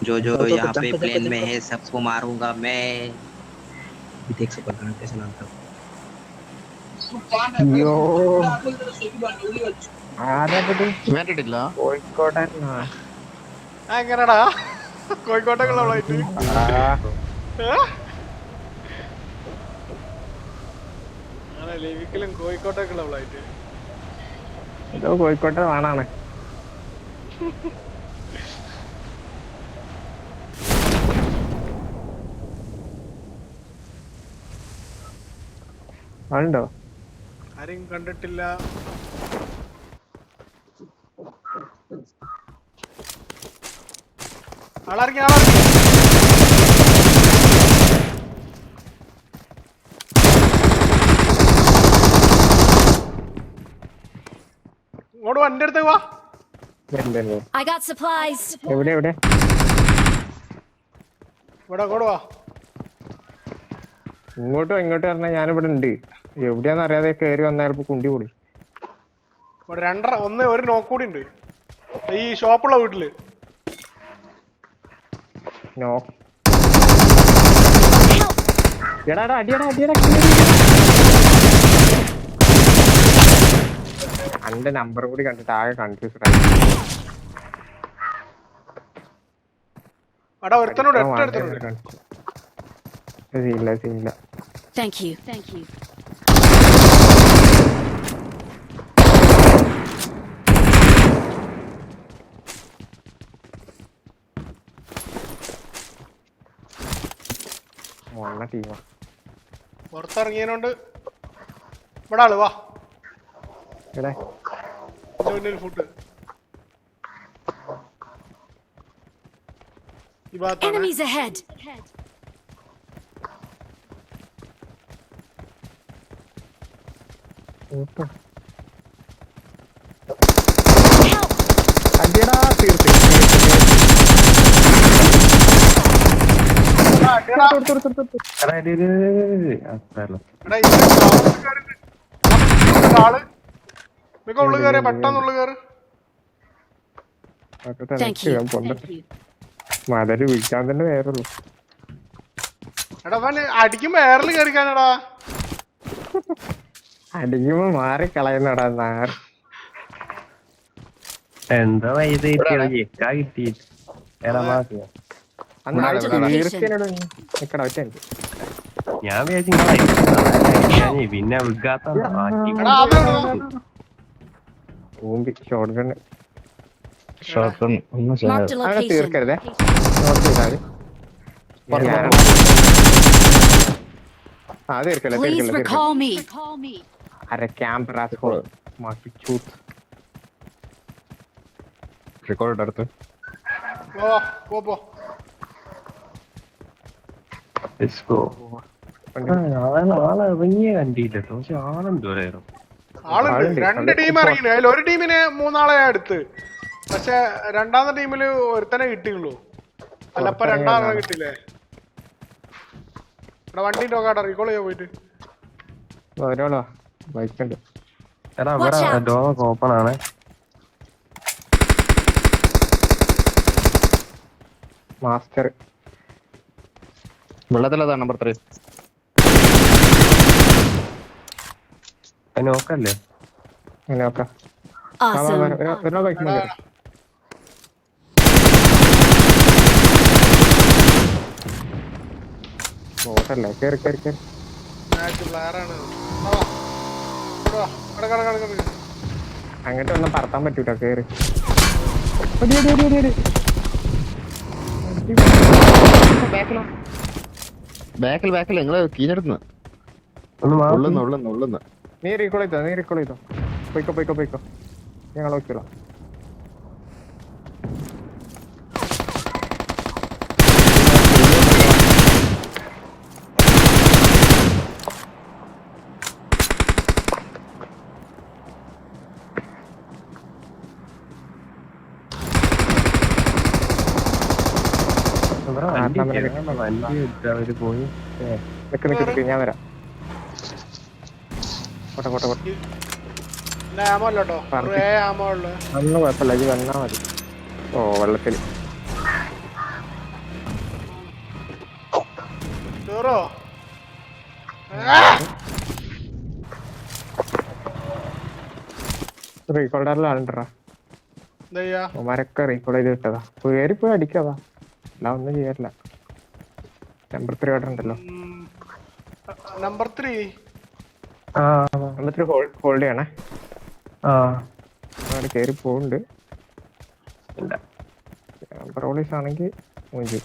जो जो यहाँ पे प्लेन में है सबको मारूंगा मैं। देख सकता हूँ कैसे नाम था। അയ്യോ ആരപ്പത് വേണ്ടിട്ടില്ല കോഴിക്കോടൻ എങ്ങനെടാ കോഴിക്കോട്ടേക്കുള്ള ഫ്ലൈറ്റ് അങ്ങനെ ലിവിക്കലും കോഴിക്കോട്ടേക്കുള്ള ഫ്ലൈറ്റ് ഏതോ കോഴിക്കോട്ടെ വേണാണ് ആളുണ്ടോ ആരെയും കണ്ടിട്ടില്ല. ആളറിഞ്ഞ ഇങ്ങോട്ട് വണ്ടി അടുത്തേക്ക് വാ. എവിടെ എവിടെ ഇവിടെ അങ്ങോട്ട് വാ. ഇങ്ങോട്ടോ ഇങ്ങോട്ട് പറഞ്ഞാൽ ഞാനിവിടെ ഉണ്ട്. എവിടെയാന്ന് അറിയാതെ കയറി വന്നാൽ ചിലപ്പോ കുണ്ടി കൂടി. ഇവിടെ ഒരു നോക്ക് കൂടി ഉണ്ട് ഈ ഷോപ്പുള്ള വീട്ടില്. എടാ അടിയടാ അടിയടാ എന്റെ നമ്പർ കൂടി കണ്ടിട്ട് ആകെ കൺഫ്യൂസ്ഡ് ആയി. സീനില്ല. Thank you. ടീമാ പുറത്തിറങ്ങിയതിനോണ്ട് ഇവിടെ ആള് വാ. ഫുഡ് ഈ ഭാഗത്താണ്. Enemies ahead. അടിയടാ തീർത്ത് മലര് വിളിക്കാൻ തന്നെ വേറുള്ളൂ. അടിക്കുമ്പോ എയറിൽ കയറിക്കാനടാ. അടിക്കുമ്പോ മാറി കളയുന്നടാ നാർ. എന്താ കിട്ടി ഞാൻ പിന്നെ വിൽക്കാത്ത തീർക്കരുതേ. Please recall me. Are camp record അടുത്ത് ആളിറങ്ങിയ കണ്ടില്ല പക്ഷെ ആളെന്തോരായിരുന്നു. ആളുണ്ട്. 2 ടീം ഇറങ്ങിന്. അതിൽ ഒരു ടീമിന് 3 ആളെ അടുത്ത്. പക്ഷെ രണ്ടാമത്തെ ടീമില് ഒരുത്തനെ കിട്ടിയുള്ളൂ. അല്ലപ്പ രണ്ടാമത്തെ കിട്ടില്ലേ. ഇവിടെ വണ്ടി നോക്കാട്ടെ. റീകോൾ ചെയ്യാൻ പോയിട്ട് എടാ ഇവിടെ ഡോർ ഓപ്പൺ ആണ്. മാസ്റ്റർ വെള്ളത്തിലതാ നമ്പർ 3 നോക്കല്ലേ ബോട്ടല്ലേ കേറി കേറി കേറി അങ്ങോട്ട് ഒന്നും പറത്താൻ പറ്റൂല. കേറി ബാക്കിൽ നിങ്ങള് കീഞ്ഞെടുക്കുന്ന നീ റീകോൾ ചെയ്തോ. പോയിക്കോ ഞങ്ങൾ നോക്കിയോളാം. അവര് പോയി നിക്ക് ഞാൻ വരാം. ആമോ അല്ലോ ആമോ ഉള്ളു. അതൊന്നും കുഴപ്പമില്ല, ഇത് വന്നാ മതി. ഓ വെള്ളത്തില് കേറോ? റീകോൾഡറിൽ ആളുണ്ടാ, എന്താ ചെയ്യാ? അവന്മാരൊക്കെ റീകോൾ ചെയ്ത് വിട്ടതാ. കയറിപ്പോയി അടിക്കാതാ, അല്ല ഒന്നും ചെയ്യാറില്ല. നമ്പർ 3 ഓർഡർ ഉണ്ടല്ലോ. നമ്പർ 3 നമ്പർ 3 ഹോൾഡ് ചെയ്യണേ. അവിടെ കയറി പോകുന്നുണ്ട്. നമ്പർ ഓളീസ് ആണെങ്കിൽ മൂഞ്ചു,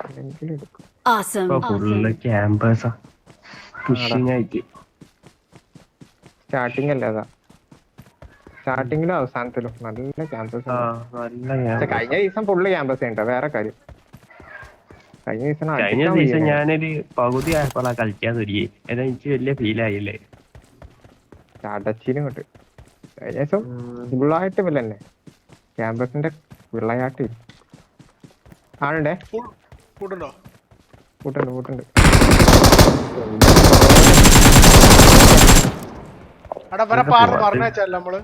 അല്ലെങ്കിൽ എടുക്കും. ഫുള്ള് ക്യാമ്പേഴ്സാ പുഷിങ് ആയിട്ട്. സ്റ്റാർട്ടിങ് അല്ലേ അതാ, സ്റ്റാർട്ടിങ്ങിലും അവസാനത്തിലും നല്ല ക്യാമ്പസ്. നല്ല കഴിഞ്ഞ ദിവസം ഫുള്ള് ക്യാമ്പസ് ഉണ്ടോ, വേറെ കാര്യം. കഴിഞ്ഞ ദിവസം ഞാനൊരു പകുതി ആയപ്പോഴാ കളിക്കാൻ തുടങ്ങി. എന്നാ എനിക്ക് വലിയ ഫീൽ ആയില്ലേ. അടച്ചിനും കൊണ്ട് കഴിഞ്ഞ ദിവസം ഫുള്ളായിട്ട് പോലെ തന്നെ ക്യാമ്പസിന്റെ വിളയാട്ട് ആളുണ്ടേ. കൂട്ടുണ്ടോ? കൂട്ടുണ്ട്. അവിടെ വരെ പറഞ്ഞേച്ചല്ല നമ്മള്.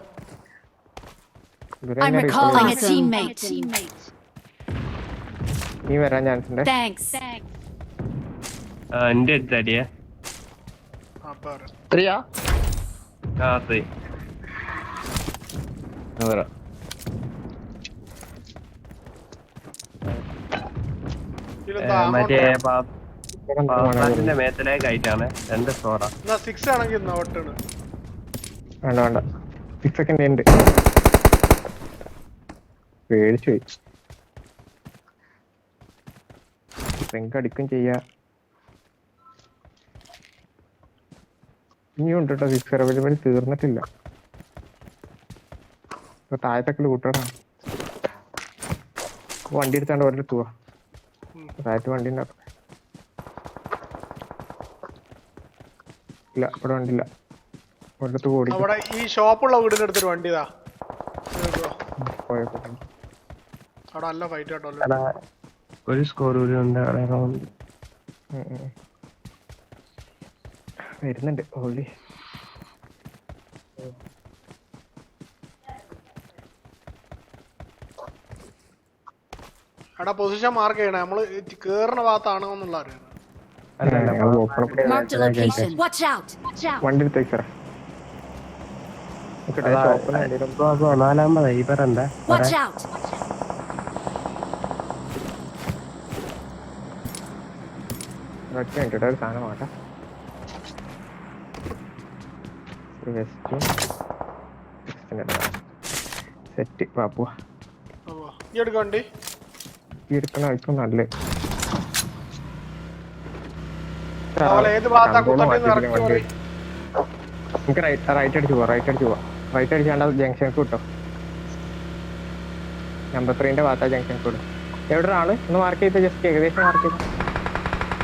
നീ വരാൻ ചാൻസ് ഉണ്ട്. എന്റെ അടുത്തടിയാ മറ്റേ പാപ്പാന്റെ മേത്തലേക്ക് ആയിട്ടാണ് 2 സ്കോറാ. 6 ആണെങ്കിൽ വേണ്ട 6 സെക്കൻഡ് ഉണ്ട്. പേടിച്ചു പോയി. അടിക്കും ചെയ്യാ. ഇനിയും ഉണ്ട് കേട്ടോ 6 പരിപാടി തീർന്നിട്ടില്ല. താഴത്തൊക്കെ കൂട്ടടാ. വണ്ടി എടുത്താണ്ട് ഒരിടത്ത് പോവാ. താഴത്ത് വണ്ടി ഉണ്ടാവും. ഇല്ല ഇവിടെ വണ്ടിയില്ല. ഒരിടത്ത് ഓടി ഈ ഷോപ്പുള്ള വീടിന്റെ അടുത്തൊരു വണ്ടി ഇതാ. അവിടെ നല്ല ഫൈറ്റ് കേട്ടോ. ഒരു സ്കോർ കൂടി ഉണ്ട്. വരുന്നുണ്ട് ഓളി. അവിടെ പൊസിഷൻ മാർക്ക് ചെയ്യണേ. നമ്മള് കേറുന്ന ഭാഗത്താണോ എന്നുള്ള അറിയാം. വണ്ടി എടുത്തേക്ക് നാലാമതായി ഇവരെന്താ ഒരു സാധനം ആട്ടെ. സെറ്റ് പാപ്പുവാ. ഈ എടുക്കണ്ടി എടുക്കണ ഇപ്പം നല്ല നമുക്ക് റൈറ്റ് അടിച്ചു പോവാ. റൈറ്റ് അടിച്ചാണ്ട് ജംഗ്ഷനക്ക് കിട്ടോ. നമ്പർ 3 ഭാഗത്താ ജംഗ്ഷനക്ക് വിടും. എവിടെ ആള് ഒന്ന് മാർക്ക് ചെയ്ത് ജസ്റ്റ് ഏകദേശം മാർക്ക് ചെയ്ത്.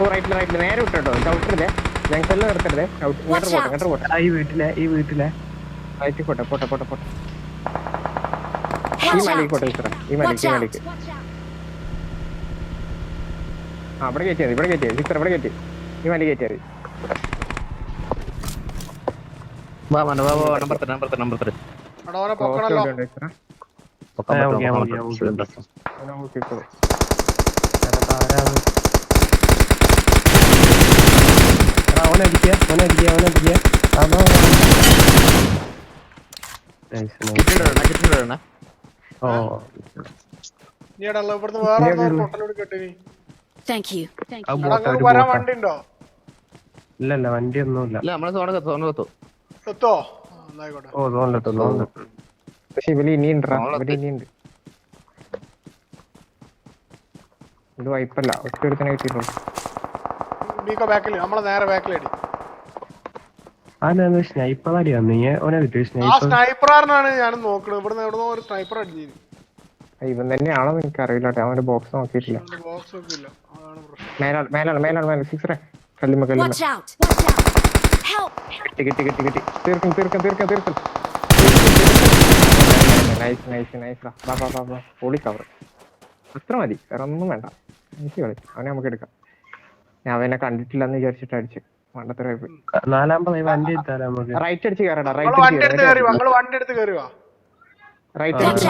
ഓ റൈറ്റിൽ നേരെ വിട്ടോ. ചവിട്ടരുതേ, ജംഗ്ഷനിൽ നിർത്തരുതേ. ഇങ്ങോട്ട് പോട്ടെ. ഈ വീട്ടിലെ റൈറ്റ് പോട്ടെ. ഈ മലയ്ക്ക് പോട്ടെ ഇത്ര. ഈ മലയ്ക്ക് ഇവിടെ കയറ്റിയത്. ഇവിടെ കയറ്റി ഈ മല കയറ്റിയത്. ഇല്ല വണ്ടിയൊന്നുമില്ല. പക്ഷെ ഇവല് ഇനിയുണ്ട്. ഇത് വൈപ്പല്ല, ഒറ്റ ഒരുത്തനെ കിട്ടിയിട്ടുള്ളൂ. സ്നൈപ്പറാടി വന്നു. സ്നൈപ്പറാണ് ഞാൻ നോക്കുന്നത്. ഇവിടുന്ന് എവിടെ ഒരു സ്നൈപ്പർ അടിച്ചു. ഇവൻ തന്നെയാണോ എനിക്ക് അറിയില്ല. അവന്റെ ബോക്സ് നോക്കിയിട്ടില്ല. മേലാണ് സിക്സറെ കല്ലുമ്മ കിട്ടി. തീർക്കും. നൈസ്. പൊളി കവർ. അത്ര മതി, വേറെ ഒന്നും വേണ്ട. നൈസ് കളി. അവനെ നമുക്ക് എടുക്കാം. ഞാൻ അവനെ കണ്ടിട്ടില്ലെന്ന് വിചാരിച്ചിട്ട് അടിച്ച്. മണ്ടത്തര നാലാമത് വണ്ടി എത്താൻ നമുക്ക് റൈറ്റ് അടിച്ച് കയറടാ ഞങ്ങള് വണ്ടി എടുത്ത് കയറി ഞങ്ങള് വണ്ടി എടുത്ത് കയറുക. റൈറ്റ് അടിച്ച്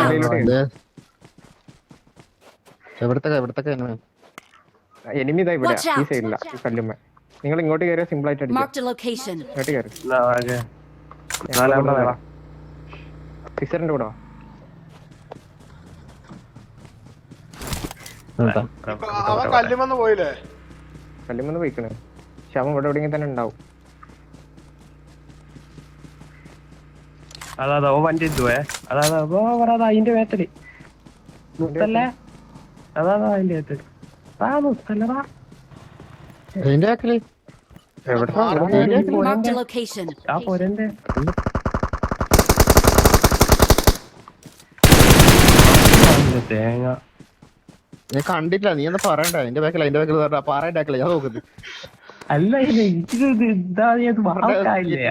എവിടത്തൊക്കെ എനിമി ഇതാ ഇവിടെ ഈ സൈഡില്ല ഈ കല്ലുമ്മ. നിങ്ങൾ ഇങ്ങോട്ട് കയറിയാൽ സിമ്പിൾ ആയിട്ട് അടിക്കാം. Marked a location. ഇങ്ങോട്ട് കയറി നാലാമത് ഫിസറിന്റെ കൂടെ അവൻ കല്ലുമെന്ന് പോയില്ലേ? കല്ലുമ്മന്ന് പോയിക്കണ്. ശവം ഇവിടെ എവിടെയെങ്കിലും തന്നെ ഉണ്ടാവും. അതാ വണ്ടി എത്തുവേ. അതാ അതിന്റെ മേത്തല് മുത്തല്ലേ. അതാ അതിന്റെ മേത്തല് മുത്തല്ലടാ. അതിന്റെ ബാക്കില് Marked a location. ആ പോരന്റെ തേങ്ങ ഞാൻ കണ്ടില്ല. നീ എന്താ പറയണ്ട? അതിന്റെ ബാക്കിൽ പാറയുണ്ടാക്കില്ല ഞാൻ നോക്കുന്നത്. അല്ല ഇത് ഇതാ പറഞ്ഞില്ലേ.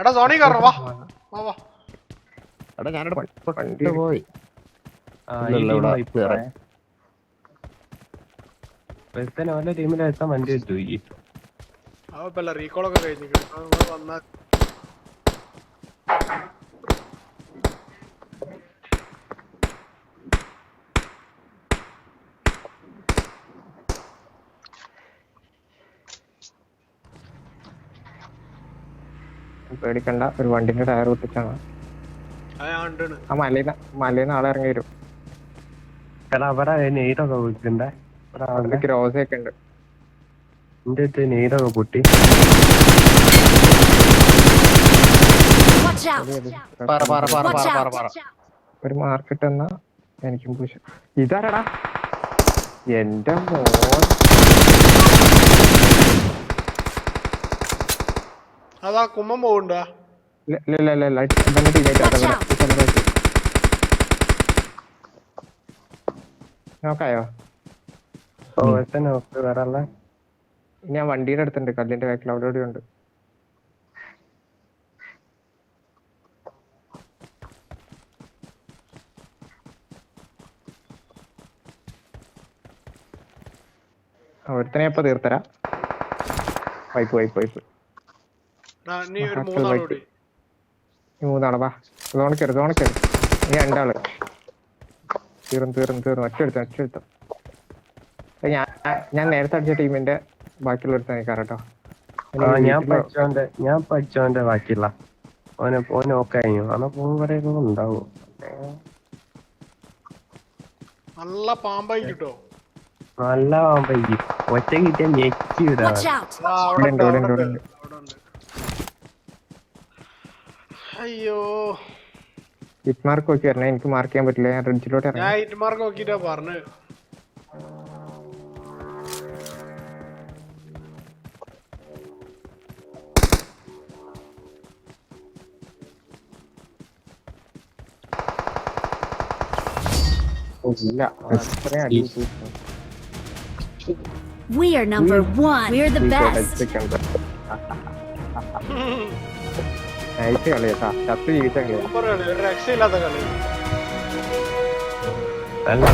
എടാ സോണി കയറണം. വാ വാ വാ. എടാ ഞാനിവിടെ പോയി. ഓരോ ടീമിലെത്താൻ വണ്ടി എത്തു. അവ ഇപ്പല്ല റീകോളൊക്കെ കഴിഞ്ഞു വന്നാ പേടിക്കണ്ട. ഒരു വണ്ടിന്റെ ടയർ പൊട്ടിച്ചാണ്. ആ മലയിന്ന് ആളെ ഇറങ്ങി വരും. അവിടെ നെയ്തൊക്കെ വിൽക്കണ്ടേ. ഗ്രോസ് ഒക്കെ ഉണ്ട്. എന്റെ അടുത്ത് നെയ്തൊക്കെ പൊട്ടി. Watch out. ഒരു മാർക്കറ്റ് എന്നാ എനിക്കും പൂശ. ഇതാരടാ എന്റെ മോൻ. അതാ കുമ്മം പോകണ്ടാ. നോക്കായോ? വേറെ ഞാൻ വണ്ടിയുടെ അടുത്തുണ്ട്. കല്ലിന്റെ ബാക്കിൽ അവിടെ ഉണ്ട്. ഒരുത്തനെ ഇപ്പൊ തീർത്തരാ. വൈപ്പ് നീ ഒരു മൂന്നാളോടി. ഈ മൂന്നാളാ. വാ തോണിക്കരുത്. ഈ രണ്ടാള് തീർന്നു. ഒറ്റെടുത്തോ. ഞാൻ നേരത്തെ അടിച്ച ടീമിന്റെ ബാക്കിയുള്ള ഒരുത്തനെ കേട്ടോ. ഞാൻ പഠിച്ചോന്റെ ബാക്കിയുള്ള ഓനെ ഓക്കെ കഴിഞ്ഞു. അന്ന് പോകുമ്പോ ഉണ്ടാവും. നല്ല പാമ്പായി കിട്ടോ. നല്ല പാമ്പായി. ഒറ്റ കിട്ടിയാ ഞെക്കി വിടാ. Watch out. അയ്യോ ഹിറ്റ് മാർക്ക് നോക്കി വരണേ. എനിക്ക് മാർക്ക് ചെയ്യാൻ പറ്റില്ല. ഞാൻ റെഡ്ജിലോട്ട് ഇറങ്ങി. ഞാൻ ഹിറ്റ് മാർക്ക് നോക്കിട്ടാ പറഞ്ഞു. ഇല്ല അത്രയും അടി. We are number one. We are the best. Night കളിയാ. ചത്ത് ജീവിച്ച കളിയാ. സൂപ്പർ കളി. ഒരു രക്ഷയില്ലാത്ത കളി. നല്ല